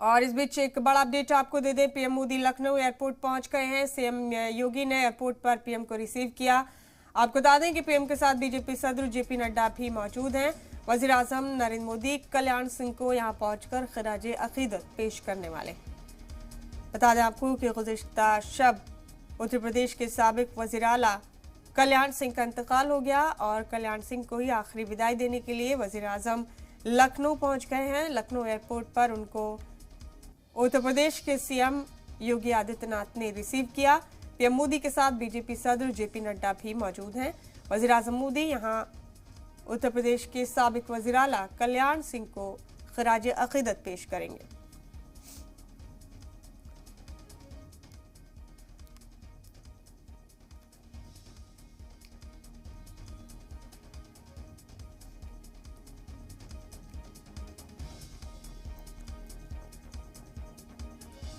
और इस बीच एक बड़ा अपडेट आपको दे दें, पीएम मोदी लखनऊ एयरपोर्ट पहुंच गए हैं। सीएम योगी ने एयरपोर्ट पर पीएम को रिसीव किया। आपको बता दें कि पीएम के साथ बीजेपी सदर जेपी नड्डा भी मौजूद हैं। वजीर आजम नरेंद्र मोदी कल्याण सिंह को यहां पहुंचकर खराजे अकीदत पेश करने वाले। बता दें आपको कि गुज़िश्ता शब उत्तर प्रदेश के साबिक वज़ीर आला कल्याण सिंह का इंतकाल हो गया और कल्याण सिंह को ही आखिरी विदाई देने के लिए वज़ीर आजम लखनऊ पहुंच गए हैं। लखनऊ एयरपोर्ट पर उनको उत्तर प्रदेश के सीएम योगी आदित्यनाथ ने रिसीव किया। पीएम मोदी के साथ बीजेपी सदर जेपी नड्डा भी मौजूद हैं। वज़ीर आज़म मोदी यहां उत्तर प्रदेश के साबिक वज़ीर आला कल्याण सिंह को खराजे अकीदत पेश करेंगे।